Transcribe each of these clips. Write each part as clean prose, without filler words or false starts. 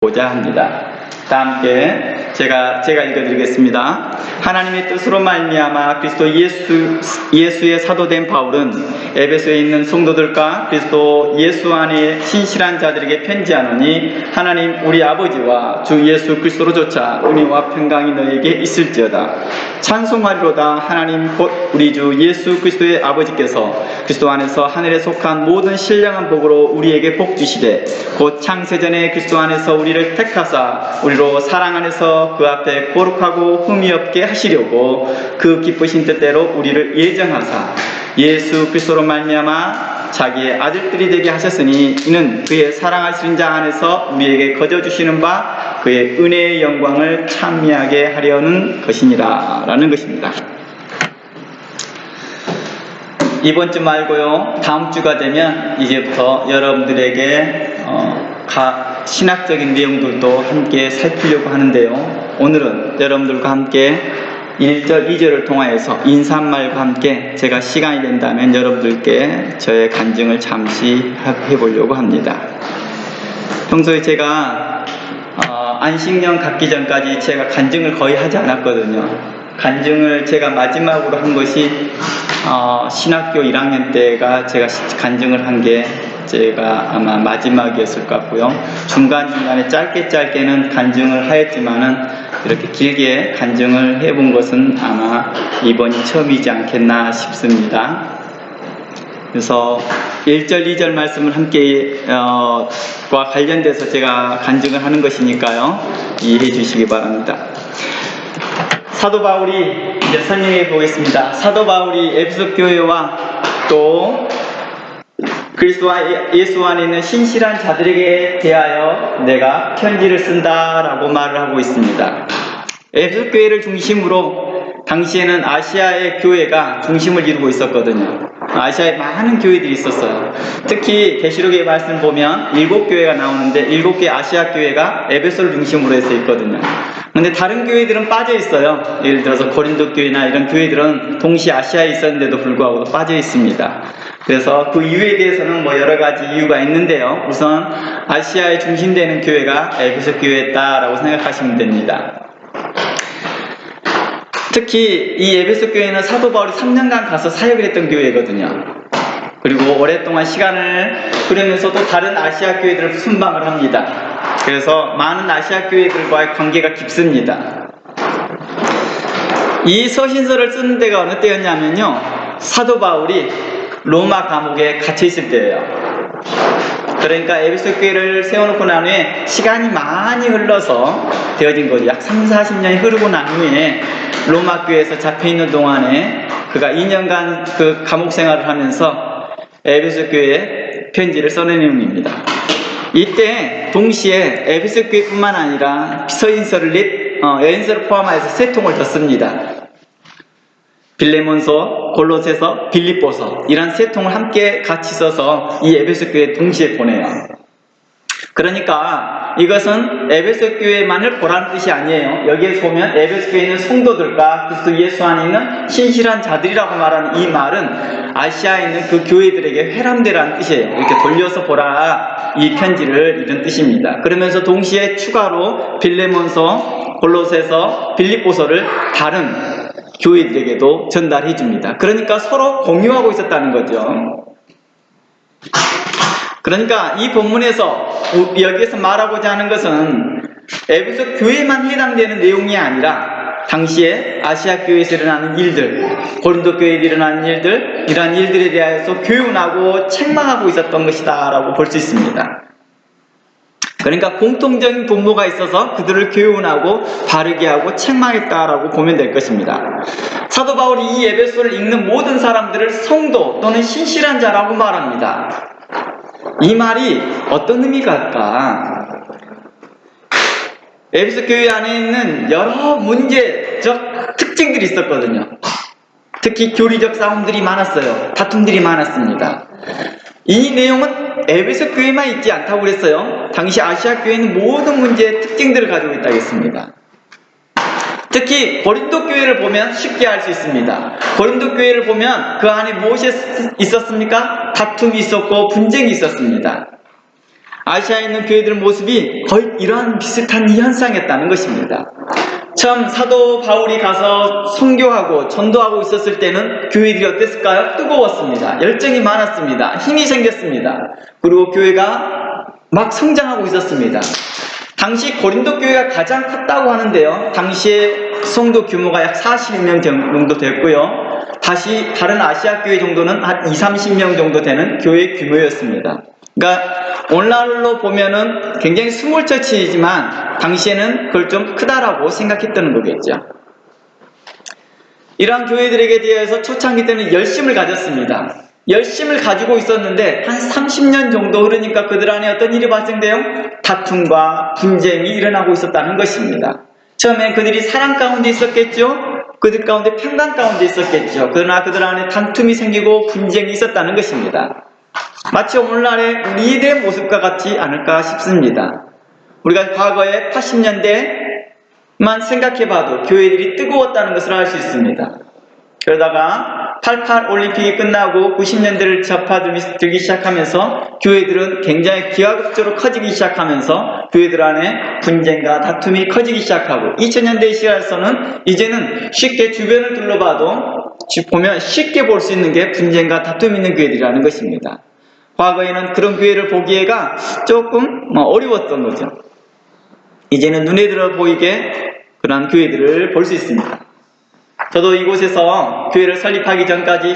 보자 합니다. 다 함께 제가 읽어드리겠습니다. 하나님의 뜻으로 말미암아 그리스도 예수의 사도된 바울은 에베소에 있는 성도들과 그리스도 예수 안에 신실한 자들에게 편지하노니 하나님 우리 아버지와 주 예수 그리스도로조차 은혜와 평강이 너에게 있을지어다. 찬송하리로다. 하나님 곧 우리 주 예수 그리스도의 아버지께서 그리스도 안에서 하늘에 속한 모든 신령한 복으로 우리에게 복 주시되 곧 창세전에 그리스도 안에서 우리를 택하사 우리로 사랑 안에서 그 앞에 거룩하고 흠이 없게 하시려고 그 기쁘신 뜻대로 우리를 예정하사 예수 그리스도로 말미암아 자기의 아들들이 되게 하셨으니 이는 그의 사랑하시는 자 안에서 우리에게 거저 주시는 바 그의 은혜의 영광을 찬미하게 하려는 것이니라 라는 것입니다. 이번 주 말고요, 다음 주가 되면 이제부터 여러분들에게 신학적인 내용들도 함께 살피려고 하는데요, 오늘은 여러분들과 함께 1절, 2절을 통하여서 인사말과 함께 제가 시간이 된다면 여러분들께 저의 간증을 잠시 해보려고 합니다. 평소에 제가 안식년 갖기 전까지 제가 간증을 거의 하지 않았거든요. 간증을 제가 마지막으로 한 것이 신학교 1학년 때가 제가 간증을 한 게 제가 아마 마지막이었을 것 같고요. 중간중간에 짧게는 간증을 하였지만은 이렇게 길게 간증을 해본 것은 아마 이번이 처음이지 않겠나 싶습니다. 그래서 1절, 2절 말씀을 함께 과 관련돼서 제가 간증을 하는 것이니까요, 이해해 주시기 바랍니다. 사도 바울이 이제 설명해 보겠습니다. 사도 바울이 에베소 교회와 또 그리스도와 예수 안에 있는 신실한 자들에게 대하여 내가 편지를 쓴다라고 말을 하고 있습니다. 에베소 교회를 중심으로 당시에는 아시아의 교회가 중심을 이루고 있었거든요. 아시아에 많은 교회들이 있었어요. 특히 계시록의 말씀을 보면 7교회가 나오는데 7개 아시아 교회가 에베소를 중심으로 해서 있거든요. 근데 다른 교회들은 빠져 있어요. 예를 들어서 고린도 교회나 이런 교회들은 동시 아시아에 있었는데도 불구하고 빠져 있습니다. 그래서 그 이유에 대해서는 여러 가지 이유가 있는데요, 우선 아시아에 중심되는 교회가 에베소 교회였다라고 생각하시면 됩니다. 특히 이 에베소 교회는 사도 바울이 3년간 가서 사역을 했던 교회거든요. 그리고 오랫동안 시간을 흐르면서도 다른 아시아 교회들을 순방을 합니다. 그래서 많은 아시아 교회들과의 관계가 깊습니다. 이 서신서를 쓰는 때가 어느 때였냐면요, 사도 바울이 로마 감옥에 갇혀 있을 때예요. 그러니까 에베소 교회를 세워놓고 난 후에 시간이 많이 흘러서 되어진 거죠. 약 30-40년이 흐르고 난 후에 로마 교회에서 잡혀있는 동안에 그가 2년간 그 감옥 생활을 하면서 에베소 교회에 편지를 써낸 내용입니다. 이때 동시에 에베소 교회뿐만 아니라 서신서를 여인서를 포함해서 3통을 더 씁니다. 빌레몬서, 골로새서, 빌립보서, 이런 3통을 함께 같이 써서 이 에베소 교회에 동시에 보내요. 그러니까 이것은 에베소 교회만을 보라는 뜻이 아니에요. 여기에서 보면 에베소 교회에 있는 성도들과 그리스도 예수 안에 있는 신실한 자들이라고 말하는 이 말은 아시아에 있는 그 교회들에게 회람되라는 뜻이에요. 이렇게 돌려서 보라, 이 편지를, 이런 뜻입니다. 그러면서 동시에 추가로 빌레몬서, 골로새서, 빌립보서를 다른 교회들에게도 전달해 줍니다. 그러니까 서로 공유하고 있었다는 거죠. 그러니까 이 본문에서 여기에서 말하고자 하는 것은 에베소 교회만 해당되는 내용이 아니라 당시에 아시아 교회에서 일어나는 일들, 고린도 교회에 일어나는 일들, 이러한 일들에 대해서 교훈하고 책망하고 있었던 것이다 라고 볼 수 있습니다. 그러니까 공통적인 분모가 있어서 그들을 교훈하고 바르게 하고 책망했다라고 보면 될 것입니다. 사도 바울이 이 에베소를 읽는 모든 사람들을 성도 또는 신실한 자라고 말합니다. 이 말이 어떤 의미가 할까? 에베소 교회 안에 있는 여러 문제적 특징들이 있었거든요. 특히 교리적 싸움들이 많았어요. 다툼들이 많았습니다. 이 내용은 에베소 교회만 있지 않다고 그랬어요. 당시 아시아 교회는 모든 문제의 특징들을 가지고 있다고 했습니다. 특히 고린도 교회를 보면 쉽게 알 수 있습니다. 고린도 교회를 보면 그 안에 무엇이 있었습니까? 다툼이 있었고 분쟁이 있었습니다. 아시아에 있는 교회들 모습이 거의 이러한 비슷한 현상이었다는 것입니다. 처음 사도 바울이 가서 선교하고 전도하고 있었을 때는 교회들이 어땠을까요? 뜨거웠습니다. 열정이 많았습니다. 힘이 생겼습니다. 그리고 교회가 막 성장하고 있었습니다. 당시 고린도 교회가 가장 컸다고 하는데요. 당시에 성도 규모가 약 40명 정도 됐고요. 다시 다른 아시아 교회 정도는 한 20-30명 정도 되는 교회 규모였습니다. 그러니까 오늘날로 보면은 굉장히 스몰 처치이지만 당시에는 그걸 좀 크다라고 생각했다는 거겠죠. 이러한 교회들에게 대해서 초창기 때는 열심을 가졌습니다. 열심을 가지고 있었는데 한 30년 정도 흐르니까 그들 안에 어떤 일이 발생돼요? 다툼과 분쟁이 일어나고 있었다는 것입니다. 처음엔 그들이 사랑 가운데 있었겠죠? 그들 가운데 평강 가운데 있었겠죠. 그러나 그들 안에 다툼이 생기고 분쟁이 있었다는 것입니다. 마치 오늘날의 우리들의 모습과 같지 않을까 싶습니다. 우리가 과거에 80년대만 생각해봐도 교회들이 뜨거웠다는 것을 알 수 있습니다. 그러다가 88 올림픽이 끝나고 90년대를 접어들기 시작하면서 교회들은 굉장히 기하급수로 커지기 시작하면서 교회들 안에 분쟁과 다툼이 커지기 시작하고 2000년대 시절에서는 이제는 쉽게 주변을 둘러봐도 보면 쉽게 볼 수 있는 게 분쟁과 다툼이 있는 교회들이라는 것입니다. 과거에는 그런 교회를 보기가 조금 어려웠던 거죠. 이제는 눈에 들어 보이게 그런 교회들을 볼 수 있습니다. 저도 이곳에서 교회를 설립하기 전까지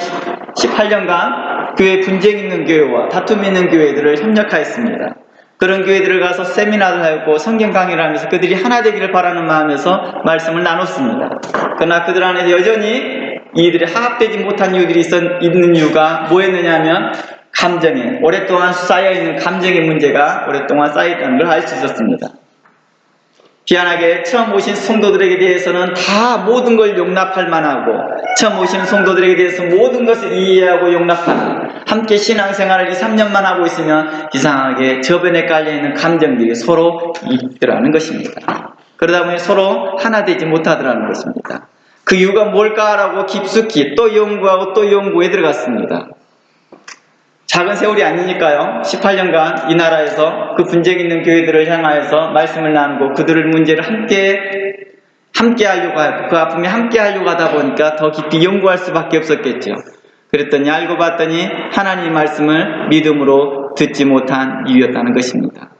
18년간 교회 분쟁 있는 교회와 다툼 있는 교회들을 협력하였습니다. 그런 교회들을 가서 세미나를 하고 성경 강의를 하면서 그들이 하나 되기를 바라는 마음에서 말씀을 나눴습니다. 그러나 그들 안에서 여전히 이들이 화합되지 못한 이유들이 있는 이유가 뭐였느냐 하면 감정에 오랫동안 쌓여있는 감정의 문제가 오랫동안 쌓여있다는 걸 알 수 있었습니다. 희한하게 처음 오신 성도들에게 대해서는 다 모든 걸 용납할 만하고 처음 오시는 성도들에게 대해서 모든 것을 이해하고 용납하는 함께 신앙생활을 2-3년만 하고 있으면 이상하게 저변에 깔려있는 감정들이 서로 있더라는 것입니다. 그러다 보니 서로 하나 되지 못하더라는 것입니다. 그 이유가 뭘까라고 깊숙이 또 연구하고 또 연구에 들어갔습니다. 작은 세월이 아니니까요. 18년간 이 나라에서 그 분쟁 있는 교회들을 향하여서 말씀을 나누고 그들의 문제를 함께 하려고 하고 그 아픔에 함께 하려고 하다 보니까 더 깊이 연구할 수밖에 없었겠죠. 그랬더니 알고 봤더니 하나님의 말씀을 믿음으로 듣지 못한 이유였다는 것입니다.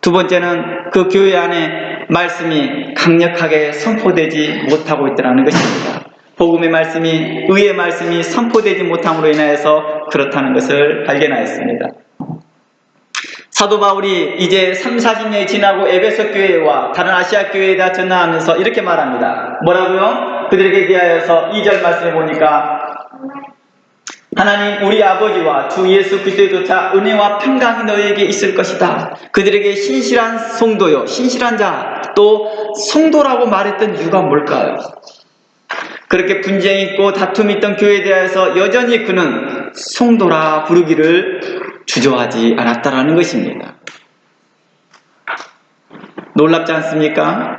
두 번째는 그 교회 안에 말씀이 강력하게 선포되지 못하고 있다는 것입니다. 복음의 말씀이, 의의 말씀이 선포되지 못함으로 인하여서 그렇다는 것을 발견하였습니다. 사도 바울이 이제 30-40년이 지나고 에베소 교회와 다른 아시아 교회에다 전하면서 이렇게 말합니다. 뭐라고요? 그들에게 대하여서 2절 말씀해 보니까 하나님 우리 아버지와 주 예수 그리스도조차 은혜와 평강이 너희에게 있을 것이다. 그들에게 신실한 성도요, 신실한 자, 또 성도라고 말했던 이유가 뭘까요? 그렇게 분쟁이 있고 다툼이 있던 교회에 대해서 여전히 그는 성도라 부르기를 주저하지 않았다라는 것입니다. 놀랍지 않습니까?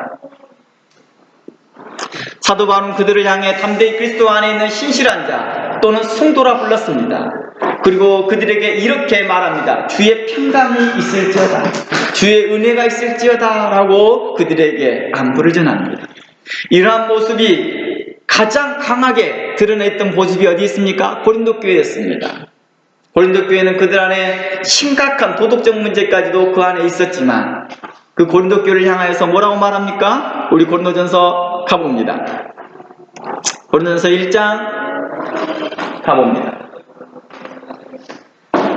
사도 바울은 그들을 향해 담대히 그리스도 안에 있는 신실한 자 또는 성도라 불렀습니다. 그리고 그들에게 이렇게 말합니다. 주의 평강이 있을지어다. 주의 은혜가 있을지어다 라고 그들에게 안부를 전합니다. 이러한 모습이 가장 강하게 드러냈던 모습이 어디 있습니까? 고린도 교회였습니다. 고린도 교회는 그들 안에 심각한 도덕적 문제까지도 그 안에 있었지만 그 고린도 교회를 향하여서 뭐라고 말합니까? 우리 고린도전서 가봅니다. 고린도전서 1장 가봅니다.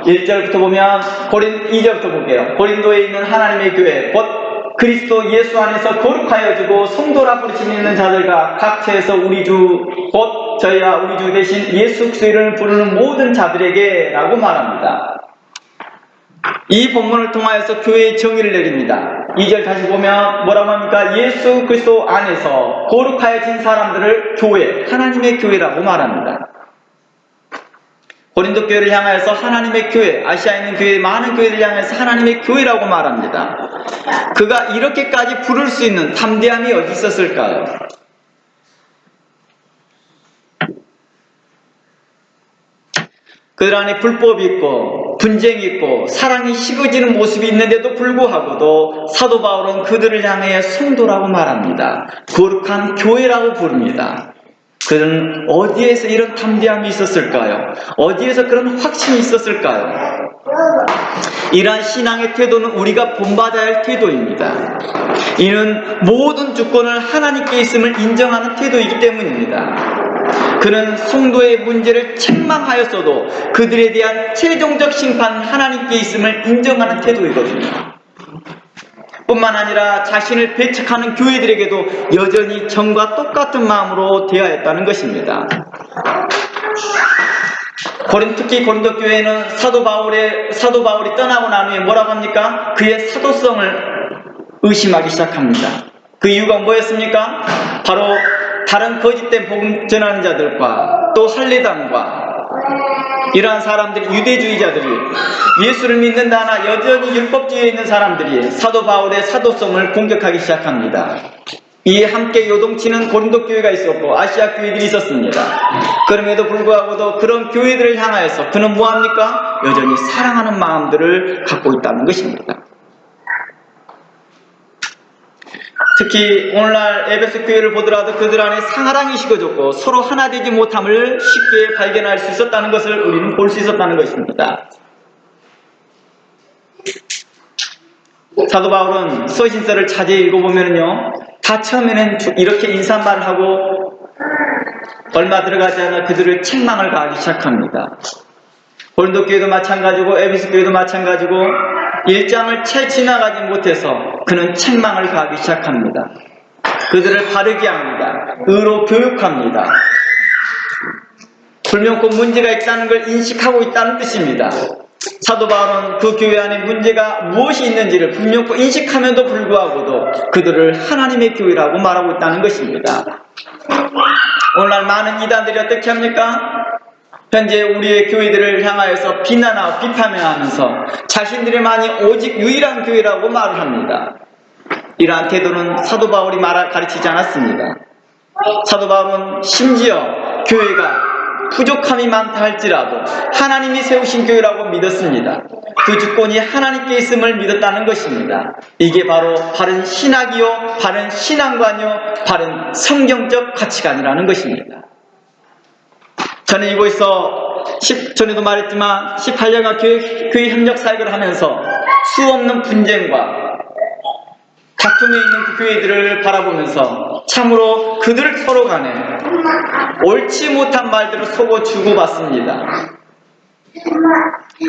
1절부터 보면 2절부터 볼게요. 고린도에 있는 하나님의 교회 곧 그리스도 예수 안에서 거룩하여 주고 성도라 부르시는 자들과 각처에서 우리 주 곧 저희와 우리 주 대신 예수 그리스도 이름을 부르는 모든 자들에게 라고 말합니다. 이 본문을 통하여서 교회의 정의를 내립니다. 2절 다시 보면 뭐라고 합니까? 예수 그리스도 안에서 거룩하여진 사람들을 교회, 하나님의 교회라고 말합니다. 고린도 교회를 향하여서 하나님의 교회, 아시아에 있는 교회, 많은 교회를 향해서 하나님의 교회라고 말합니다. 그가 이렇게까지 부를 수 있는 담대함이 어디 있었을까요? 그들 안에 불법이 있고 있고 분쟁이 있고 사랑이 식어지는 모습이 있는데도 불구하고도 사도 바울은 그들을 향해 성도라고 말합니다. 거룩한 교회라고 부릅니다. 그들은 어디에서 이런 담대함이 있었을까요? 어디에서 그런 확신이 있었을까요? 이러한 신앙의 태도는 우리가 본받아야 할 태도입니다. 이는 모든 주권을 하나님께 있음을 인정하는 태도이기 때문입니다. 그는 성도의 문제를 책망하였어도 그들에 대한 최종적 심판 하나님께 있음을 인정하는 태도이거든요. 뿐만 아니라 자신을 배척하는 교회들에게도 여전히 전과 똑같은 마음으로 대하였다는 것입니다. 특히 고린도 교회는 사도 바울이 떠나고 난 후에 뭐라고 합니까? 그의 사도성을 의심하기 시작합니다. 그 이유가 뭐였습니까? 바로 다른 거짓된 복음 전하는 자들과 또 할례당과 이러한 사람들이, 유대주의자들이, 예수를 믿는다 하나 여전히 율법주의에 있는 사람들이 사도 바울의 사도성을 공격하기 시작합니다. 이에 함께 요동치는 고린도 교회가 있었고 아시아 교회들이 있었습니다. 그럼에도 불구하고도 그런 교회들을 향하여서 그는 뭐합니까? 여전히 사랑하는 마음들을 갖고 있다는 것입니다. 특히 오늘날 에베소 교회를 보더라도 그들 안에 사랑이 식어졌고 서로 하나 되지 못함을 쉽게 발견할 수 있었다는 것을 우리는 볼 수 있었다는 것입니다. 사도 바울은 서신서를 자세히 읽어보면요, 다 처음에는 이렇게 인사말을 하고 얼마 들어가지 않아 그들을 책망을 가하기 시작합니다. 고린도 교회도 마찬가지고 에베소 교회도 마찬가지고 1장을 채 지나가지 못해서 그는 책망을 가하기 시작합니다. 그들을 바르게 합니다. 의로 교육합니다. 불명코 문제가 있다는 걸 인식하고 있다는 뜻입니다. 사도 바울은 그 교회 안에 문제가 무엇이 있는지를 분명코 인식함에도 불구하고도 그들을 하나님의 교회라고 말하고 있다는 것입니다. 오늘날 많은 이단들이 어떻게 합니까? 현재 우리의 교회들을 향하여서 비난하고 비판하면서 자신들만이 오직 유일한 교회라고 말을 합니다. 이러한 태도는 사도 바울이 가르치지 않았습니다. 사도 바울은 심지어 교회가 부족함이 많다 할지라도 하나님이 세우신 교회라고 믿었습니다. 그 주권이 하나님께 있음을 믿었다는 것입니다. 이게 바로 바른 신학이요, 바른 신앙관이요, 바른 성경적 가치관이라는 것입니다. 저는 이곳에서 전에도 말했지만 18년간 교회 협력 사역을 하면서 수없는 분쟁과 다툼에 있는 그 교회들을 바라보면서 참으로 그들 서로 간에 옳지 못한 말들을 속어 주고받습니다.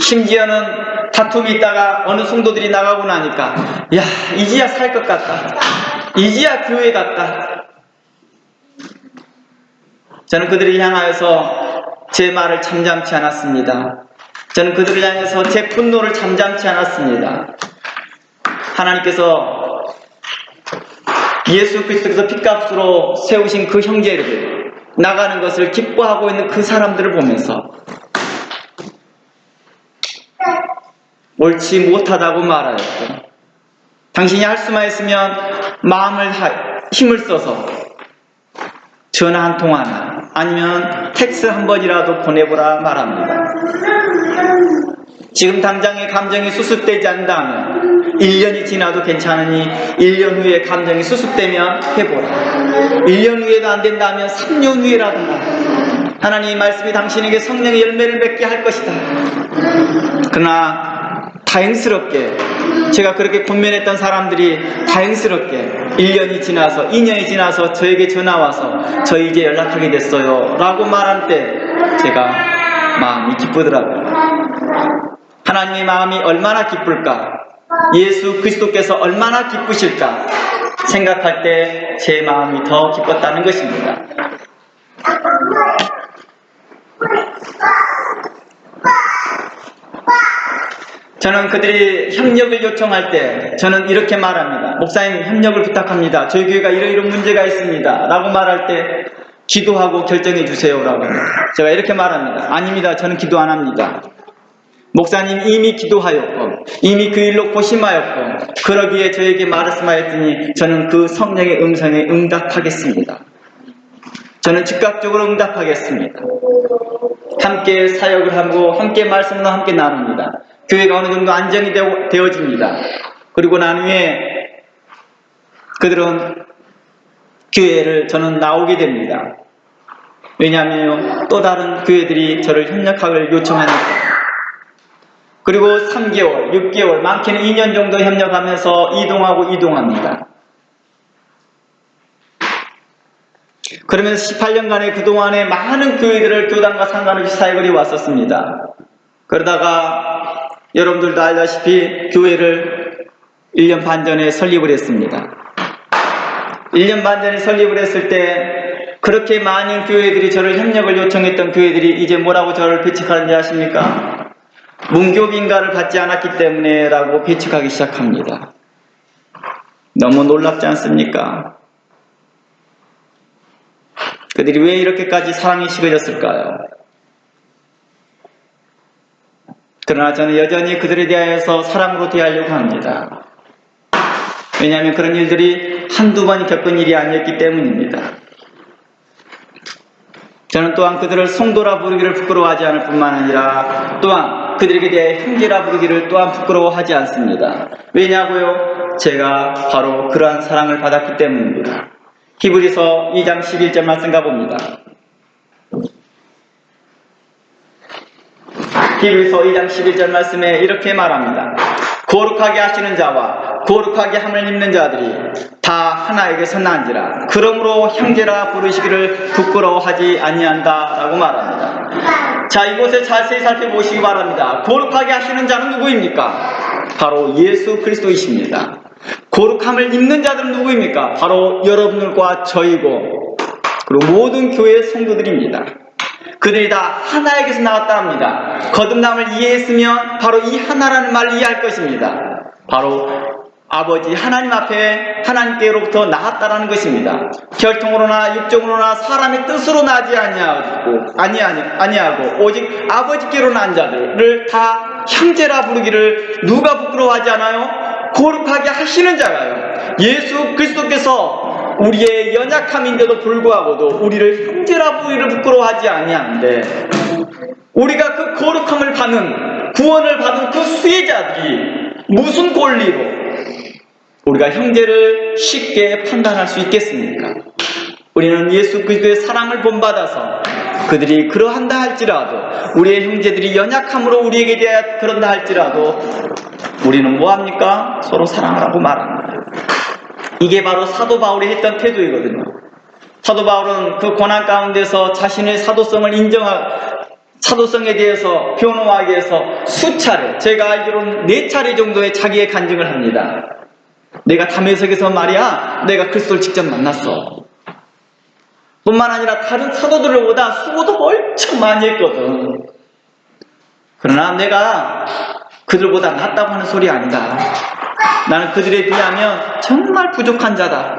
심지어는 다툼이 있다가 어느 성도들이 나가고 나니까 야, 이제야 살 것 같다. 이제야 교회 같다. 저는 그들을 향하여서 제 말을 잠잠치 않았습니다. 저는 그들을 향해서 제 분노를 잠잠치 않았습니다. 하나님께서 예수 그리스도께서 핏값으로 세우신 그 형제를 나가는 것을 기뻐하고 있는 그 사람들을 보면서 옳지 못하다고 말하였고, 당신이 할 수만 있으면 힘을 써서 전화 한 통 하나 아니면 텍스 한 번이라도 보내보라 말합니다. 지금 당장의 감정이 수습되지 않는다면 1년이 지나도 괜찮으니 1년 후에 감정이 수습되면 해보라. 1년 후에도 안 된다면 3년 후에라든가 하나님의 말씀이 당신에게 성령의 열매를 맺게 할 것이다. 그러나 다행스럽게 제가 그렇게 권면했던 사람들이 다행스럽게 1년이 지나서 2년이 지나서 저에게 전화와서 저 이제 연락하게 됐어요 라고 말할 때 제가 마음이 기쁘더라고요. 하나님의 마음이 얼마나 기쁠까, 예수 그리스도께서 얼마나 기쁘실까 생각할 때 제 마음이 더 기뻤다는 것입니다. 저는 그들이 협력을 요청할 때 저는 이렇게 말합니다. 목사님, 협력을 부탁합니다. 저희 교회가 이런 문제가 있습니다 라고 말할 때 기도하고 결정해 주세요 라고 제가 이렇게 말합니다. 아닙니다. 저는 기도 안 합니다. 목사님 이미 기도하였고 이미 그 일로 고심하였고 그러기에 저에게 말씀하였더니 저는 그 성령의 음성에 응답하겠습니다. 저는 즉각적으로 응답하겠습니다. 함께 사역을 하고 함께 말씀으로 함께 나눕니다. 교회가 어느 정도 안정이 되어집니다. 그리고 난 후에 그들은 교회를 저는 나오게 됩니다. 왜냐하면 또 다른 교회들이 저를 협력하기를 요청하니까. 그리고 3개월, 6개월, 많게는 2년 정도 협력하면서 이동합니다. 그러면서 18년간의 그동안에 많은 교회들을 교단과 상관없이 사역을 해왔었습니다. 그러다가 여러분들도 알다시피 교회를 1년 반 전에 설립을 했습니다. 1년 반 전에 설립을 했을 때 그렇게 많은 교회들이 저를 협력을 요청했던 교회들이 이제 뭐라고 저를 배척하는지 아십니까? 문교빈가를 받지 않았기 때문에 라고 배척하기 시작합니다. 너무 놀랍지 않습니까? 그들이 왜 이렇게까지 사랑이 식어졌을까요? 그러나 저는 여전히 그들에 대하여서 사랑으로 대하려고 합니다. 왜냐하면 그런 일들이 한두 번 겪은 일이 아니었기 때문입니다. 저는 또한 그들을 성도라 부르기를 부끄러워하지 않을 뿐만 아니라 또한 그들에게 대해 형제라 부르기를 또한 부끄러워하지 않습니다. 왜냐고요? 제가 바로 그러한 사랑을 받았기 때문입니다. 히브리서 2장 11절 말씀 가봅니다. 히브리서 2장 11절 말씀에 이렇게 말합니다. 거룩하게 하시는 자와 거룩하게 함을 입는 자들이 다 하나에게서 난지라. 그러므로 형제라 부르시기를 부끄러워하지 아니한다 라고 말합니다. 자, 이곳에 자세히 살펴보시기 바랍니다. 거룩하게 하시는 자는 누구입니까? 바로 예수 그리스도이십니다. 거룩함을 입는 자들은 누구입니까? 바로 여러분들과 저희고 그리고 모든 교회의 성도들입니다. 그들이 다 하나에게서 나왔다 합니다. 거듭남을 이해했으면 바로 이 하나라는 말을 이해할 것입니다. 바로 아버지 하나님 앞에 하나님께로부터 나왔다라는 것입니다. 혈통으로나 육정으로나 사람의 뜻으로 나지 아니하고 오직 아버지께로 난 자들을 다 형제라 부르기를 누가 부끄러워하지 않아요? 거룩하게 하시는 자가요. 예수 그리스도께서 우리의 연약함인데도 불구하고도 우리를 형제라 부르기를 부끄러워하지 아니하는데 우리가 그 거룩함을 받는 구원을 받은 그 수혜자들이 무슨 권리로 우리가 형제를 쉽게 판단할 수 있겠습니까? 우리는 예수 그리스도의 사랑을 본받아서 그들이 그러한다 할지라도 우리의 형제들이 연약함으로 우리에게 대하여 그런다 할지라도 우리는 뭐합니까? 서로 사랑하라고 말합니다. 이게 바로 사도 바울이 했던 태도이거든요. 사도 바울은 그 고난 가운데서 자신의 사도성에 대해서 변호하기 위해서 수차례, 제가 알기로는 4차례 정도의 자기의 간증을 합니다. 내가 다메섹에서 말이야, 내가 그리스도를 직접 만났어. 뿐만 아니라 다른 사도들보다 수고도 엄청 많이 했거든. 그러나 내가 그들보다 낫다고 하는 소리 아니다. 나는 그들에 비하면 정말 부족한 자다.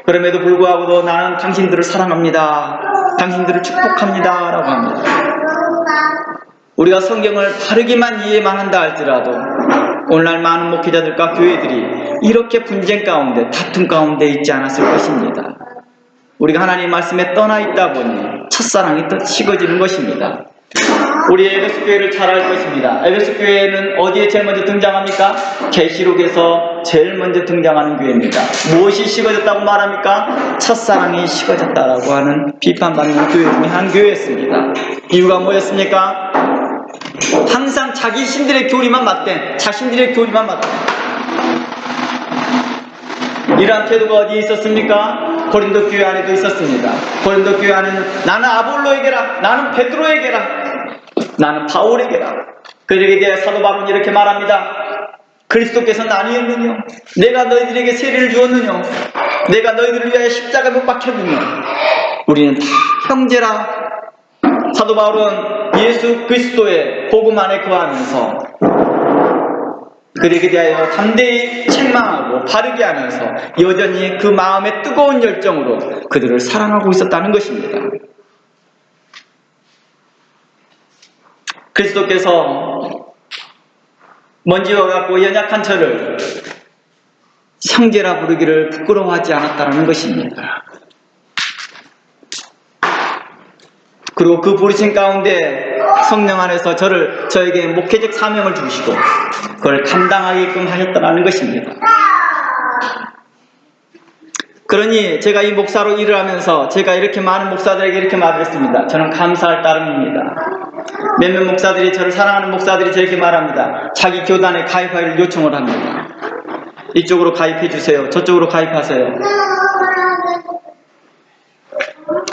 그럼에도 불구하고도 나는 당신들을 사랑합니다. 당신들을 축복합니다. 라고 합니다. 우리가 성경을 바르게만 이해만 한다 할지라도 오늘날 많은 목회자들과 교회들이 이렇게 분쟁 가운데 다툼 가운데 있지 않았을 것입니다. 우리가 하나님 말씀에 떠나 있다 보니 첫사랑이 또 식어지는 것입니다. 우리 에베소 교회를 잘 알 것입니다. 에베소 교회는 어디에 제일 먼저 등장합니까? 계시록에서 제일 먼저 등장하는 교회입니다. 무엇이 식어졌다고 말합니까? 첫사랑이 식어졌다라고 하는 비판받는 교회 중에 한 교회였습니다. 이유가 뭐였습니까? 항상 자신들의 교리만 맞대. 이러한 태도가 어디에 있었습니까? 고린도 교회 안에도 있었습니다. 고린도 교회 안에는 나는 아볼로에게라, 나는 베드로에게라, 나는 바울에게라. 그들에게 대해 사도 바울은 이렇게 말합니다. 그리스도께서 나뉘었느냐? 내가 너희들에게 세례를 주었느냐? 내가 너희들을 위하여 십자가 못 박혔느냐? 우리는 다 형제라. 사도 바울은 예수 그리스도의 복음 안에 거하면서 그들에게 대하여 담대히 책망하고 바르게 하면서 여전히 그 마음의 뜨거운 열정으로 그들을 사랑하고 있었다는 것입니다. 그리스도께서 먼지와 같고 연약한 저를 형제라 부르기를 부끄러워하지 않았다는 것입니다. 그리고 그 부르심 가운데 성령 안에서 저에게 목회적 사명을 주시고 그걸 감당하게끔 하셨다는 것입니다. 그러니 제가 이 목사로 일을 하면서 제가 이렇게 많은 목사들에게 이렇게 말을 했습니다. 저는 감사할 따름입니다. 몇몇 목사들이, 저를 사랑하는 목사들이 저에게 말합니다. 자기 교단에 가입하기를 요청을 합니다. 이쪽으로 가입해 주세요. 저쪽으로 가입하세요.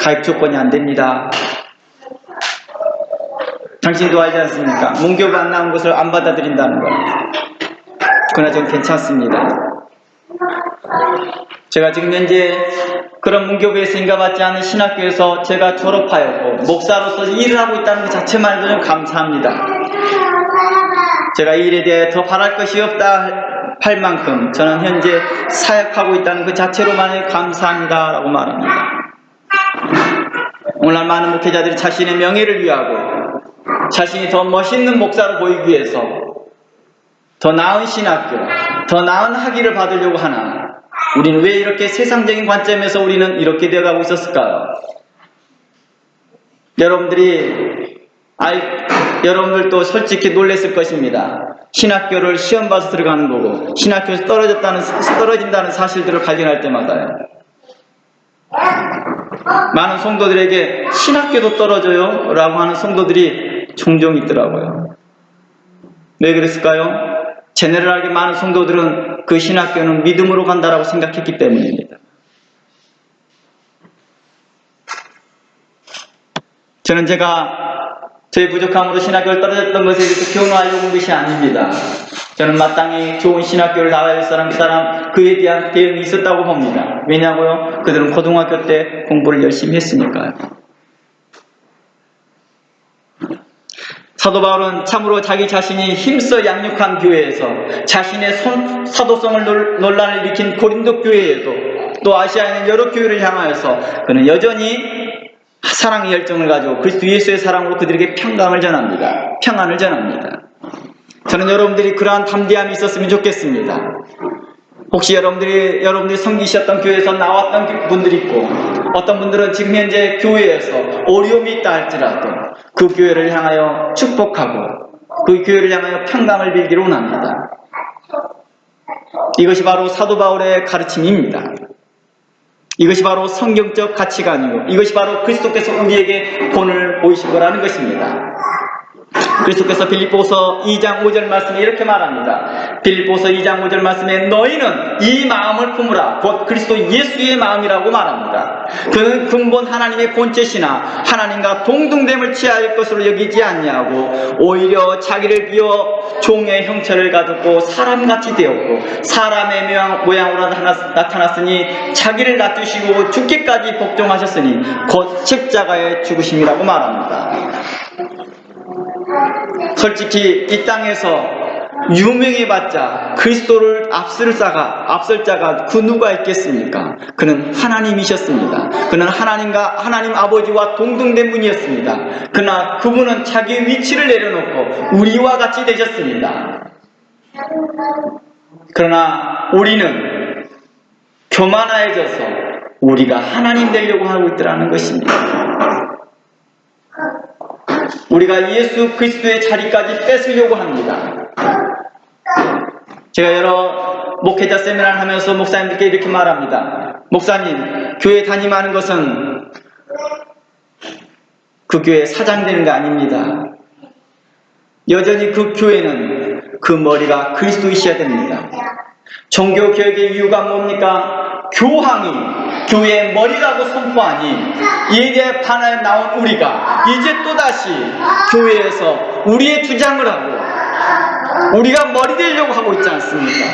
가입 조건이 안 됩니다. 당신도 알지 않습니까? 문교부 안 나온 것을 안 받아들인다는 거. 그러나 저는 괜찮습니다. 제가 지금 현재 그런 문교부에서 인가받지 않은 신학교에서 제가 졸업하였고 목사로서 일을 하고 있다는 것 자체만으로도 좀 감사합니다. 제가 이 일에 대해 더 바랄 것이 없다 할 만큼 저는 현재 사역하고 있다는 그 자체로만 감사합니다라고 말합니다. 오늘날 많은 목회자들이 자신의 명예를 위하고 자신이 더 멋있는 목사로 보이기 위해서 더 나은 신학교, 더 나은 학위를 받으려고 하나 우리는 왜 이렇게 세상적인 관점에서 우리는 이렇게 되어가고 있었을까요? 여러분들도 솔직히 놀랐을 것입니다. 신학교를 시험 봐서 들어가는 거고 신학교에서 떨어진다는 사실들을 발견할 때마다요. 많은 성도들에게 신학교도 떨어져요 라고 하는 성도들이 종종 있더라고요. 왜 그랬을까요? 제네럴하게 많은 성도들은 그 신학교는 믿음으로 간다라고 생각했기 때문입니다. 저는 저의 부족함으로 신학교를 떨어졌던 것에 대해서 교훈하려고 온 것이 아닙니다. 저는 마땅히 좋은 신학교를 나와야 할 사람 그에 대한 대응이 있었다고 봅니다. 왜냐고요? 그들은 고등학교 때 공부를 열심히 했으니까요. 사도 바울은 참으로 자기 자신이 힘써 양육한 교회에서 자신의 사도성을 논란을 일으킨 고린도 교회에도 또 아시아에 있는 여러 교회를 향하여서 그는 여전히 사랑의 열정을 가지고 그리스도 예수의 사랑으로 그들에게 평강을 전합니다. 평안을 전합니다. 저는 여러분들이 그러한 담대함이 있었으면 좋겠습니다. 혹시 여러분들이 섬기셨던 교회에서 나왔던 분들이 있고 어떤 분들은 지금 현재 교회에서 어려움이 있다 할지라도 그 교회를 향하여 축복하고 그 교회를 향하여 평강을 빌기를 원합니다. 이것이 바로 사도 바울의 가르침입니다. 이것이 바로 성경적 가치관이고 이것이 바로 그리스도께서 우리에게 본을 보이신 거라는 것입니다. 그리스도께서 빌립보서 2장 5절 말씀에 이렇게 말합니다. 빌립보서 2장 5절 말씀에 너희는 이 마음을 품으라 곧 그리스도 예수의 마음이라고 말합니다. 그는 근본 하나님의 본체시나 하나님과 동등됨을 취할 것으로 여기지 않냐고 오히려 자기를 비워 종의 형체를 가졌고 사람같이 되었고 사람의 모양으로 나타났으니 자기를 낮추시고 죽기까지 복종하셨으니 곧 십자가의 죽으심이라고 말합니다. 솔직히 이 땅에서 유명해봤자 그리스도를 앞설 자가 그 누가 있겠습니까? 그는 하나님이셨습니다. 그는 하나님 아버지와 동등된 분이었습니다. 그러나 그분은 자기의 위치를 내려놓고 우리와 같이 되셨습니다. 그러나 우리는 교만해져서 우리가 하나님 되려고 하고 있더라는 것입니다. 우리가 예수 그리스도의 자리까지 뺏으려고 합니다. 제가 여러 목회자 세미나를 하면서 목사님들께 이렇게 말합니다. 목사님, 교회 담임하는 것은 그 교회 사장 되는 거 아닙니다. 여전히 그 교회는 그 머리가 그리스도이셔야 됩니다. 종교개혁의 이유가 뭡니까? 교황이 교회의 머리라고 선포하니 이에 대해 반하여 나온 우리가 이제 또다시 교회에서 우리의 주장을 하고 우리가 머리 되려고 하고 있지 않습니까?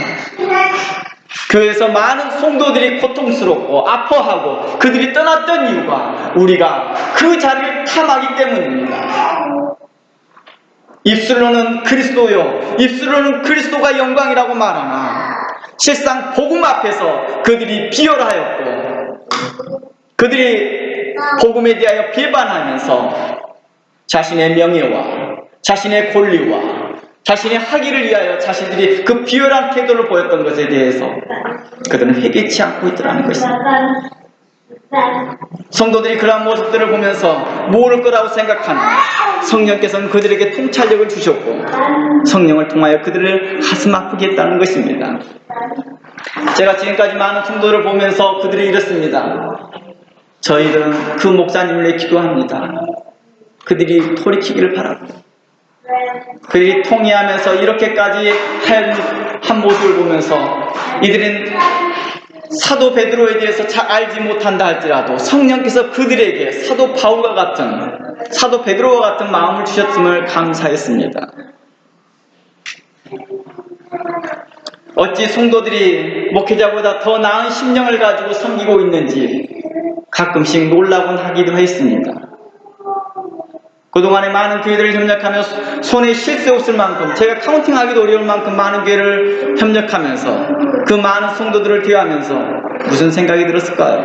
교회에서 많은 성도들이 고통스럽고 아파하고 그들이 떠났던 이유가 우리가 그 자리를 탐하기 때문입니다. 입술로는 그리스도요, 입술로는 그리스도가 영광이라고 말하나 실상 복음 앞에서 그들이 비열하였고 그들이 복음에 대하여 비판하면서 자신의 명예와 자신의 권리와 자신의 학위를 위하여 자신들이 그 비열한 태도를 보였던 것에 대해서 그들은 회개치 않고 있더라는 것입니다. 성도들이 그러한 모습들을 보면서 모를 거라고 생각하는 성령께서는 그들에게 통찰력을 주셨고 성령을 통하여 그들을 가슴 아프게 했다는 것입니다. 제가 지금까지 많은 성도들을 보면서 그들이 이렇습니다. 저희들은 그 목사님을 위해 기도합니다. 그들이 돌이키기를 바라고 그들이 통회하면서 이렇게까지 한 모습을 보면서 이들은 사도 베드로에 대해서 잘 알지 못한다 할지라도 성령께서 그들에게 사도 바울과 같은 사도 베드로와 같은 마음을 주셨음을 감사했습니다. 어찌 성도들이 목회자보다 더 나은 심령을 가지고 섬기고 있는지 가끔씩 놀라곤 하기도 했습니다. 그동안에 많은 교회들을 협력하며 손에 쉴 새 없을 만큼 제가 카운팅하기도 어려울 만큼 많은 교회를 협력하면서 그 많은 성도들을 대하면서 무슨 생각이 들었을까요?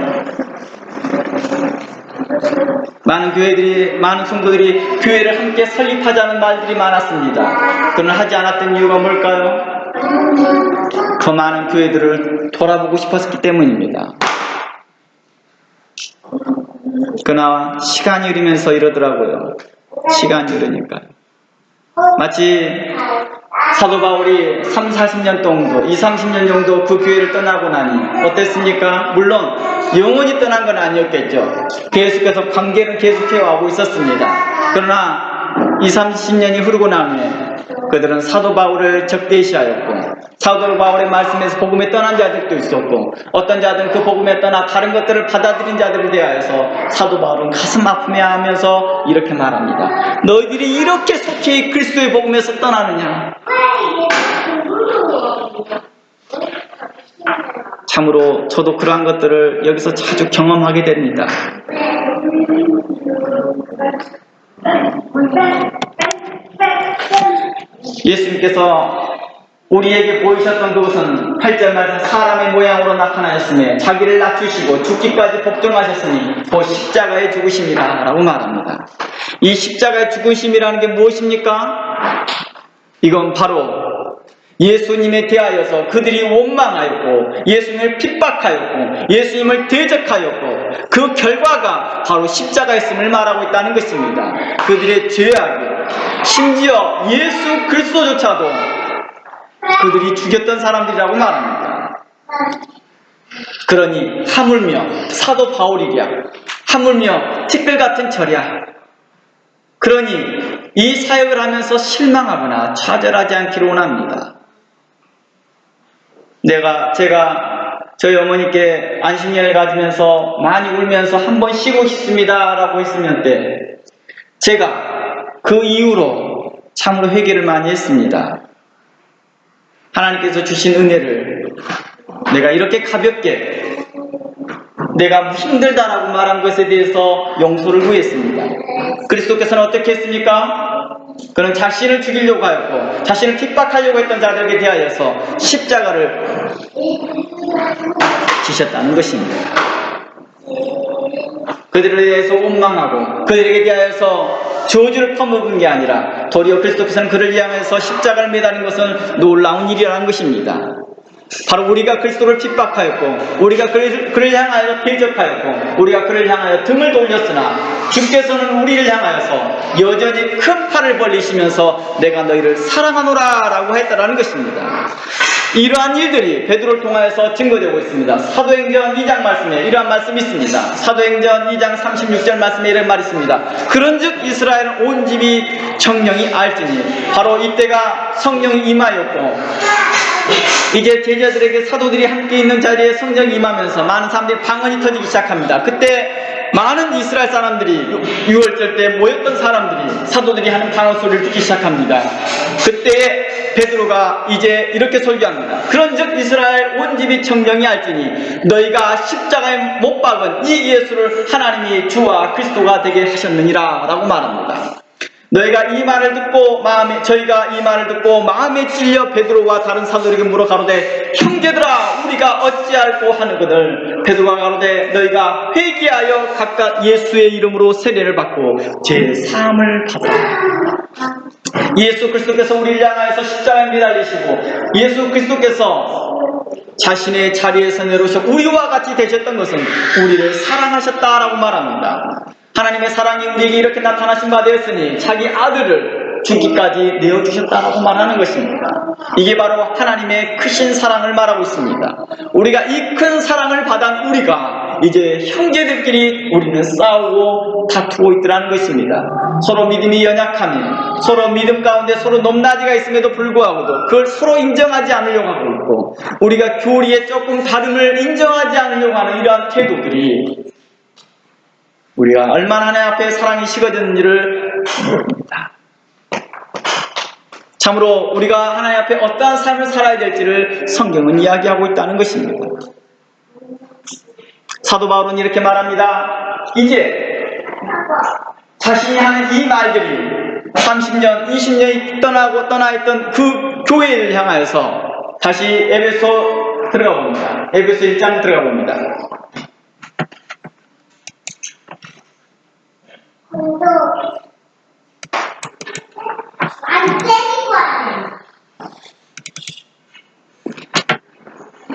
많은 성도들이 교회를 함께 설립하자는 말들이 많았습니다. 그러나 하지 않았던 이유가 뭘까요? 더 많은 교회들을 돌아보고 싶었기 때문입니다. 그러나 시간이 흐르면서 이러더라고요. 시간이 흐르니까 마치 사도 바울이 30-40년 정도 20-30년 정도 그 교회를 떠나고 나니 어땠습니까? 물론 영원히 떠난 건 아니었겠죠. 계속해서 관계는 계속해오고 있었습니다. 그러나 20-30년이 흐르고 나면 그들은 사도 바울을 적대시하였고 사도 바울의 말씀에서 복음에 떠난 자들도 있었고 어떤 자들은 그 복음에 떠나 다른 것들을 받아들인 자들에 대하여서 사도 바울은 가슴 아프해하면서 이렇게 말합니다. 너희들이 이렇게 속히 그리스도의 복음에서 떠나느냐? 참으로 저도 그러한 것들을 여기서 자주 경험하게 됩니다. 예수님께서 우리에게 보이셨던 그것은 8절 말씀 사람의 모양으로 나타나셨으며 자기를 낮추시고 죽기까지 복종하셨으니 그 십자가의 죽으심이라 라고 말합니다. 이 십자가의 죽으심이라는 게 무엇입니까? 이건 바로 예수님에 대하여서 그들이 원망하였고 예수님을 핍박하였고 예수님을 대적하였고 그 결과가 바로 십자가였음을 말하고 있다는 것입니다. 그들의 죄악이 심지어 예수 그리스도조차도 그들이 죽였던 사람들이라고 말합니다. 그러니 하물며 사도 바울이랴 하물며 티끌 같은 저랴 그러니 이 사역을 하면서 실망하거나 좌절하지 않기를 원합니다. 제가 저희 어머니께 안식년을 가지면서 많이 울면서 한번 쉬고 싶습니다 라고 했으면 때 제가 그 이후로 참으로 회개를 많이 했습니다. 하나님께서 주신 은혜를 내가 이렇게 가볍게 내가 힘들다라고 말한 것에 대해서 용서를 구했습니다. 그리스도께서는 어떻게 했습니까? 그는 자신을 죽이려고 하였고 자신을 핍박하려고 했던 자들에게 대하여서 십자가를 지셨다는 것입니다. 그들에 대해서 원망하고 그들에게 대하여서 저주를 퍼먹은 게 아니라 도리어 그리스도께서는 그를 향해서 십자가를 매달린 것은 놀라운 일이라는 것입니다. 바로 우리가 그리스도를 핍박하였고 우리가 그를 향하여 대적하였고 우리가 그를 향하여 등을 돌렸으나 주께서는 우리를 향하여서 여전히 큰 팔을 벌리시면서 내가 너희를 사랑하노라 라고 했다라는 것입니다. 이러한 일들이 베드로를 통하여서 증거되고 있습니다. 사도행전 2장 말씀에 이러한 말씀이 있습니다. 사도행전 2장 36절 말씀에 이런 말이 있습니다. 그런즉 이스라엘은 온 집이 성령이 알지니 바로 이때가 성령이 임하였고 이제 제자들에게 사도들이 함께 있는 자리에 성령이 임하면서 많은 사람들이 방언이 터지기 시작합니다. 그때 많은 이스라엘 사람들이 6월절 때 모였던 사람들이 사도들이 하는 방언 소리를 듣기 시작합니다. 그때 베드로가 이제 이렇게 설교합니다. 그런즉 이스라엘 온 집이 성령이 알지니 너희가 십자가에 못 박은 이 예수를 하나님이 주와 그리스도가 되게 하셨느니라 라고 말합니다. 저희가 이 말을 듣고 마음에 찔려 베드로와 다른 사도들에게 물어 가로되 형제들아 우리가 어찌할꼬 하는거늘 베드로가 가로되 너희가 회개하여 각각 예수의 이름으로 세례를 받고 제 사함을 받으라. 예수 그리스도께서 우리를 향하여서 십자가에 매달리시고 예수 그리스도께서 자신의 자리에서 내려오셔 우리와 같이 되셨던 것은 우리를 사랑하셨다라고 말합니다. 하나님의 사랑이 우리에게 이렇게 나타나신 바 되었으니 자기 아들을 죽기까지 내어주셨다라고 말하는 것입니다. 이게 바로 하나님의 크신 사랑을 말하고 있습니다. 우리가 이 큰 사랑을 받은 우리가 이제 형제들끼리 우리는 싸우고 다투고 있더라는 것입니다. 서로 믿음이 연약하며 서로 믿음 가운데 서로 높낮이가 있음에도 불구하고도 그걸 서로 인정하지 않으려고 하고 있고 우리가 교리에 조금 다름을 인정하지 않으려고 하는 이러한 태도들이 우리가 얼마나 하나님 앞에 사랑이 식어졌는지를 모릅니다. 참으로 우리가 하나님 앞에 어떠한 삶을 살아야 될지를 성경은 이야기하고 있다는 것입니다. 사도 바울은 이렇게 말합니다. 이제 자신이 하는 이 말들이 30년, 20년이 떠나 있던 그 교회를 향하여서 다시 에베소 들어가 봅니다. 에베소 1장 들어가 봅니다.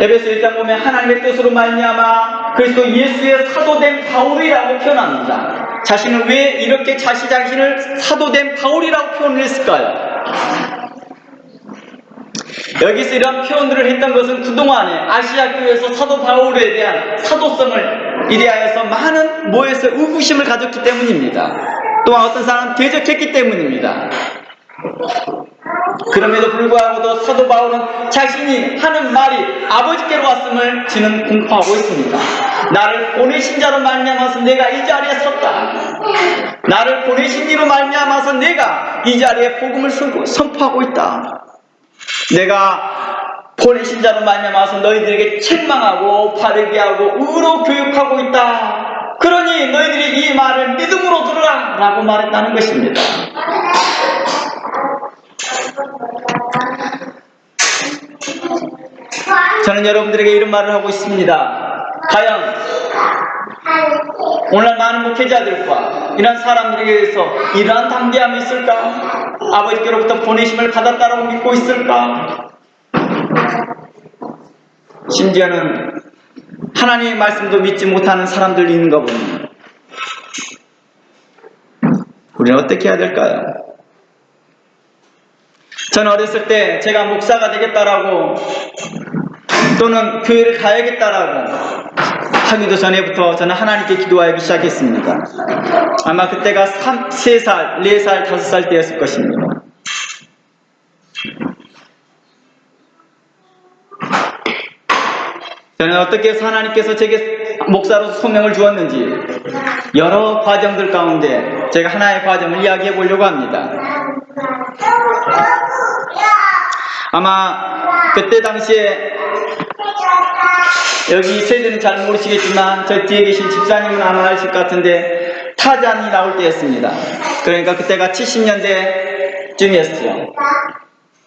에베소 1장 보면 하나님의 뜻으로 말미암아 그리스도 예수의 사도된 바울이라고 표현합니다. 자신은 왜 이렇게 자신을 사도된 바울이라고 표현을 했을까요? 여기서 이런 표현들을 했던 것은 그동안에 아시아 교회에서 사도 바울에 대한 사도성을 이래하여서 많은 모여서 의구심을 가졌기 때문입니다. 또한 어떤 사람은 대적했기 때문입니다. 그럼에도 불구하고도 사도 바울은 자신이 하는 말이 아버지께로 왔음을 지는 공포하고 있습니다. 나를 보내신 자로 말미암아서 내가 이 자리에 섰다. 나를 보내신 이로 말미암아서 내가 이 자리에 복음을 선포하고 있다. 내가 보내신 자로 말미암아서 너희들에게 책망하고 바르게 하고 의로 교육하고 있다. 그러니 너희들이 이 말을 믿음으로 들으라 라고 말했다는 것입니다. 저는 여러분들에게 이런 말을 하고 있습니다. 과연 오늘날 많은 목회자들과 이런 사람들에 의해서 이러한 담대함이 있을까? 아버지께로부터 보내심을 받았다라고 믿고 있을까? 심지어는 하나님의 말씀도 믿지 못하는 사람들이 있는가 봅니다. 우리는 어떻게 해야 될까요? 저는 어렸을 때 제가 목사가 되겠다라고 또는 교회를 가야겠다라고 하기도 전에부터 저는 하나님께 기도하기 시작했습니다. 아마 그때가 3살, 4살, 5살 때였을 것입니다. 저는 어떻게 해서 하나님께서 제게 목사로서 소명을 주었는지 여러 과정들 가운데 제가 하나의 과정을 이야기해 보려고 합니다. 아마 그때 당시에 여기 세대는 잘 모르시겠지만 저 뒤에 계신 집사님은 아마 아실 것 같은데 타잔이 나올 때였습니다. 그러니까 그때가 70년대쯤이었어요.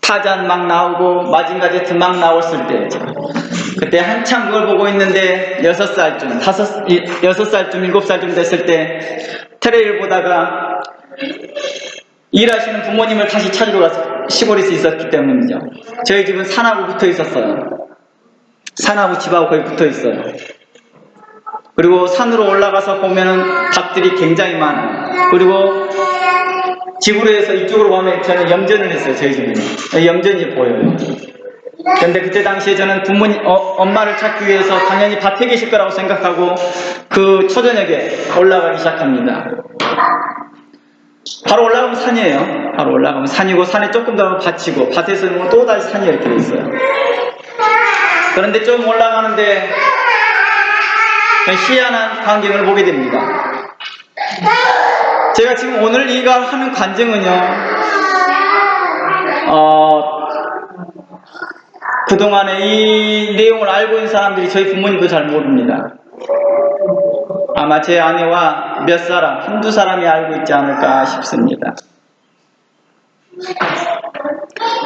타잔 막 나오고 마징가 제트 막 나왔을 때였죠. 그때 한참 그걸 보고 있는데 6살쯤, 7살쯤 됐을 때 테레비를 보다가 일하시는 부모님을 다시 찾으러 가서 시골에서 있었기 때문이죠. 저희 집은 산하고 붙어 있었어요. 산하고 집하고 거의 붙어 있어요. 그리고 산으로 올라가서 보면은 닭들이 굉장히 많아요. 그리고 집으로 해서 이쪽으로 가면 저는 염전을 했어요. 저희 집은 염전이 보여요. 그런데 그때 당시에 저는 엄마를 찾기 위해서 당연히 밭에 계실 거라고 생각하고 그 초저녁에 올라가기 시작합니다. 바로 올라가면 산이에요. 바로 올라가면 산이고 산에 조금 더 밭이고 밭에서는 또 다시 산이 이렇게 돼 있어요. 그런데 좀 올라가는데 희한한 광경을 보게 됩니다. 제가 지금 오늘 이가 하는 관정은요, 그동안에 이 내용을 알고 있는 사람들이 저희 부모님도 잘 모릅니다. 아마 제 아내와 몇 사람, 한두 사람이 알고 있지 않을까 싶습니다.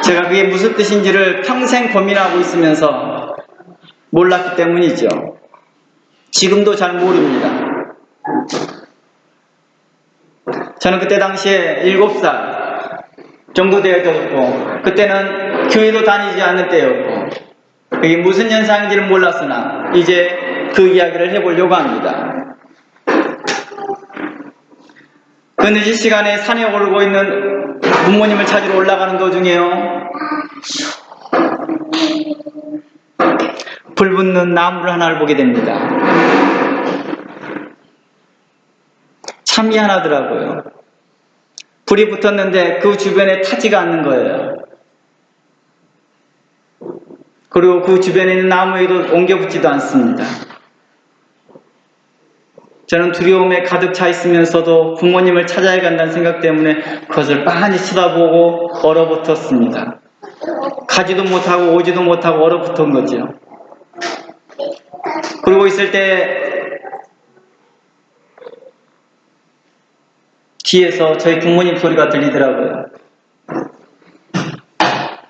제가 그게 무슨 뜻인지를 평생 고민하고 있으면서 몰랐기 때문이죠. 지금도 잘 모릅니다. 저는 그때 당시에 7살 정도 되었고 그때는 교회도 다니지 않는 때였고 이게 무슨 현상인지는 몰랐으나 이제 그 이야기를 해보려고 합니다. 그 늦은 시간에 산에 오르고 있는 부모님을 찾으러 올라가는 도중에요, 불 붙는 나무를 하나를 보게 됩니다. 참 미안하더라고요. 불이 붙었는데 그 주변에 타지가 않는 거예요. 그리고 그 주변에 있는 나무에도 옮겨 붙지도 않습니다. 저는 두려움에 가득 차 있으면서도 부모님을 찾아야 간다는 생각 때문에 그것을 빤히 쳐다보고 얼어붙었습니다. 가지도 못하고 오지도 못하고 얼어붙은 거죠. 그러고 있을 때 뒤에서 저희 부모님 소리가 들리더라고요.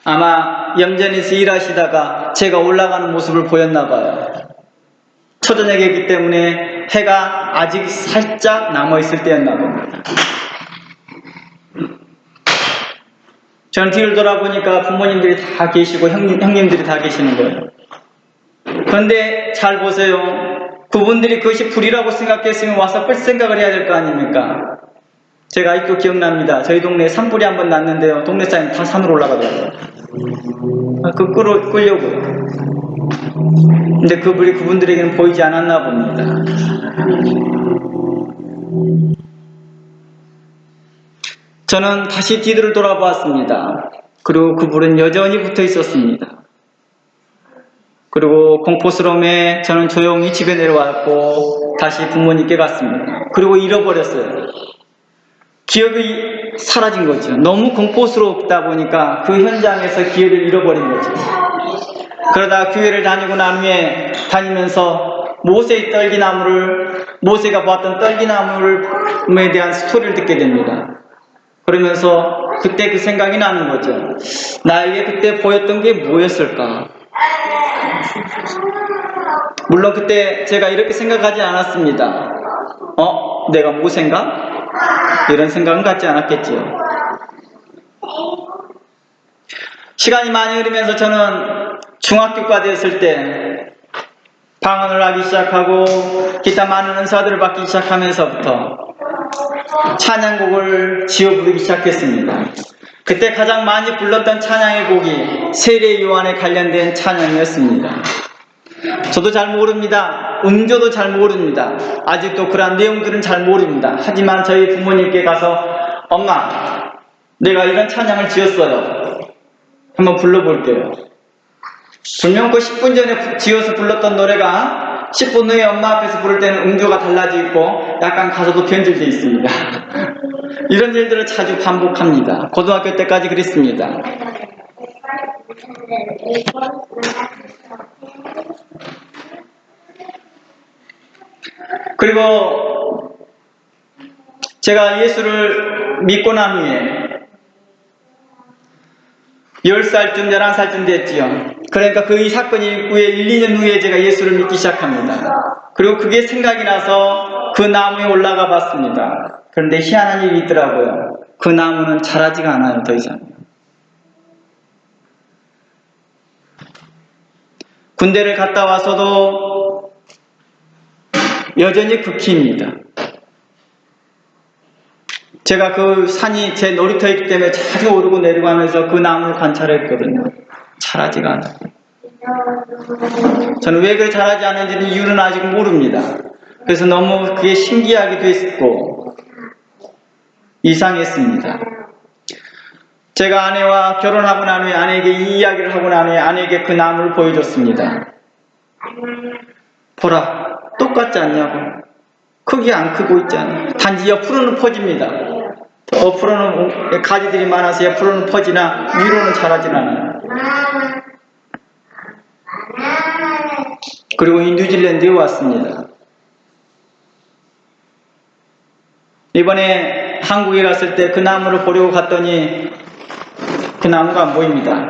아마 염전에서 일하시다가 제가 올라가는 모습을 보였나 봐요. 초저녁이기 때문에 해가 아직 살짝 남아있을 때였나 봅니다. 저는 뒤를 돌아보니까 부모님들이 다 계시고 형님들이 다 계시는 거예요. 그런데 잘 보세요. 그분들이 그것이 불이라고 생각했으면 와서 뺄 생각을 해야 될 거 아닙니까? 제가 아직도 기억납니다. 저희 동네에 산불이 한번 났는데요, 동네 사람이 다 산으로 올라가더라고요. 그 끌려고요. 근데 그 불이 그분들에게는 보이지 않았나 봅니다. 저는 다시 뒤를 돌아보았습니다. 그리고 그 불은 여전히 붙어 있었습니다. 그리고 공포스러움에 저는 조용히 집에 내려왔고 다시 부모님께 갔습니다. 그리고 잃어버렸어요. 기억이 사라진 거죠. 너무 공포스럽다 보니까 그 현장에서 기억을 잃어버린 거죠. 그러다 교회를 다니고 난 후에 다니면서 모세가 보았던 떨기나무에 대한 스토리를 듣게 됩니다. 그러면서 그때 그 생각이 나는 거죠. 나에게 그때 보였던 게 뭐였을까? 물론 그때 제가 이렇게 생각하지 않았습니다. 내가 모세인가? 이런 생각은 갖지 않았겠지요. 시간이 많이 흐르면서 저는 중학교가 되었을 때 방언을 하기 시작하고 기타 많은 은사들을 받기 시작하면서부터 찬양곡을 지어 부르기 시작했습니다. 그때 가장 많이 불렀던 찬양의 곡이 세례 요한에 관련된 찬양이었습니다. 저도 잘 모릅니다. 음조도 잘 모릅니다. 아직도 그런 내용들은 잘 모릅니다. 하지만 저희 부모님께 가서 엄마, 내가 이런 찬양을 지었어요. 한번 불러볼게요. 분명 그 10분 전에 지어서 불렀던 노래가 10분 후에 엄마 앞에서 부를 때는 음조가 달라져 있고 약간 가사도 변질되어 있습니다. 이런 일들을 자주 반복합니다. 고등학교 때까지 그랬습니다. 그리고 제가 예수를 믿고 난 후에 10살쯤 11살쯤 됐지요. 그러니까 그 사건이 있고에 1, 2년 후에 제가 예수를 믿기 시작합니다. 그리고 그게 생각이 나서 그 나무에 올라가 봤습니다. 그런데 희한한 일이 있더라고요. 그 나무는 자라지가 않아요, 더 이상. 군대를 갔다 와서도 여전히 극히입니다. 제가 그 산이 제 놀이터이기 때문에 자주 오르고 내려가면서 그 나무를 관찰했거든요. 자라지가 않아요. 저는 왜 그렇게 자라지 않는지는 이유는 아직 모릅니다. 그래서 너무 그게 신기하기도 했고 이상했습니다. 제가 아내와 결혼하고 난 후에 아내에게 이 이야기를 하고 난 후에 아내에게 그 나무를 보여줬습니다. 보라, 똑같지 않냐고. 크기 안 크고 있잖아. 단지 옆으로는 퍼집니다. 옆으로는 가지들이 많아서 옆으로는 퍼지나 위로는 자라진 않아요. 그리고 이 뉴질랜드에 왔습니다. 이번에 한국에 갔을 때 그 나무를 보려고 갔더니 그 나무가 안 보입니다.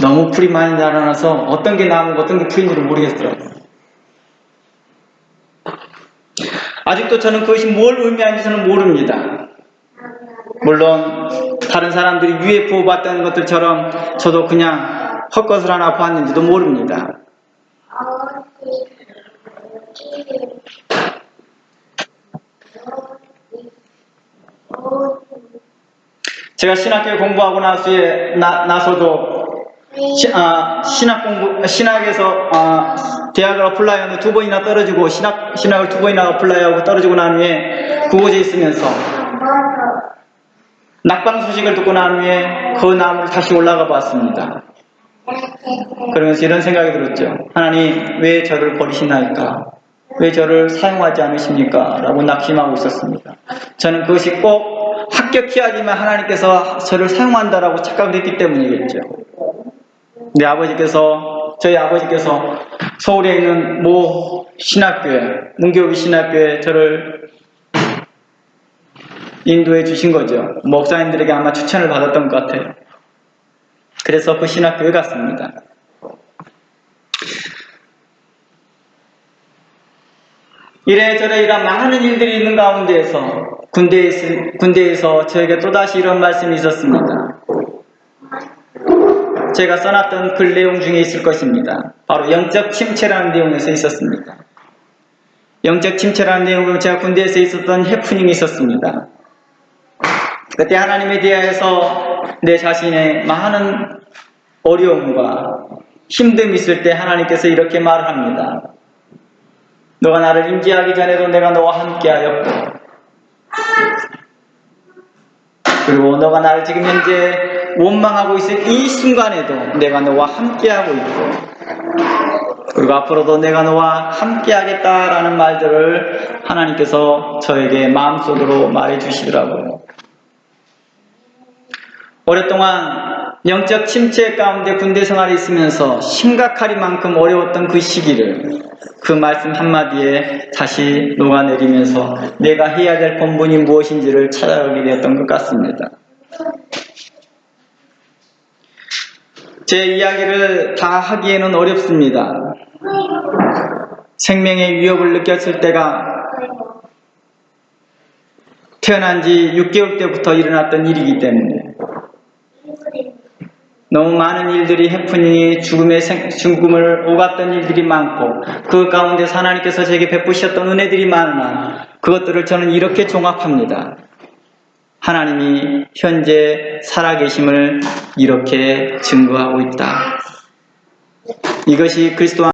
너무 풀이 많이 자라나서 어떤 게 나무고 어떤 게 풀인지를 모르겠더라고요. 아직도 저는 그것이 뭘 의미하는지 저는 모릅니다. 물론 다른 사람들이 UFO 봤다는 것들처럼 저도 그냥 헛것을 하나 보았는지도 모릅니다. 제가 신학교 공부하고 나서도 신학에서 대학을 어플라이하고 2번이나 떨어지고 신학을 2번이나 어플라이하고 떨어지고 난 후에 그곳에 있으면서 낙방 소식을 듣고 난 후에 그 나무를 다시 올라가 봤습니다. 그러면서 이런 생각이 들었죠. 하나님, 왜 저를 버리시나이까? 왜 저를 사용하지 않으십니까? 라고 낙심하고 있었습니다. 저는 그것이 꼭 합격해야지만 하나님께서 저를 사용한다라고 착각을 했기 때문이겠죠. 저희 아버지께서 서울에 있는 모 신학교에, 문교기 신학교에 저를 인도해 주신 거죠. 목사님들에게 아마 추천을 받았던 것 같아요. 그래서 그 신학교에 갔습니다. 이래저래 이런 많은 일들이 있는 가운데에서 군대에서 저에게 또다시 이런 말씀이 있었습니다. 제가 써놨던 글 내용 중에 있을 것입니다. 바로 영적 침체라는 내용에서 있었습니다. 영적 침체라는 내용은 제가 군대에서 있었던 해프닝이 있었습니다. 그때 하나님에 대해서 내 자신의 많은 어려움과 힘듦이 있을 때 하나님께서 이렇게 말을 합니다. 너가 나를 인지하기 전에도 내가 너와 함께하였고, 그리고 너가 나를 지금 현재 원망하고 있을 이 순간에도 내가 너와 함께하고 있고, 그리고 앞으로도 내가 너와 함께하겠다라는 말들을 하나님께서 저에게 마음속으로 말해주시더라고요. 오랫동안 영적 침체 가운데 군대 생활에 있으면서 심각하리만큼 어려웠던 그 시기를 그 말씀 한마디에 다시 녹아내리면서 내가 해야 될 본분이 무엇인지를 찾아가게 되었던 것 같습니다. 제 이야기를 다 하기에는 어렵습니다. 생명의 위협을 느꼈을 때가 태어난 지 6개월 때부터 일어났던 일이기 때문에 너무 많은 일들이 해프닝이 죽음을 오갔던 일들이 많고 그 가운데 하나님께서 제게 베푸셨던 은혜들이 많으나 그것들을 저는 이렇게 종합합니다. 하나님이 현재 살아계심을 이렇게 증거하고 있다. 이것이 그리스도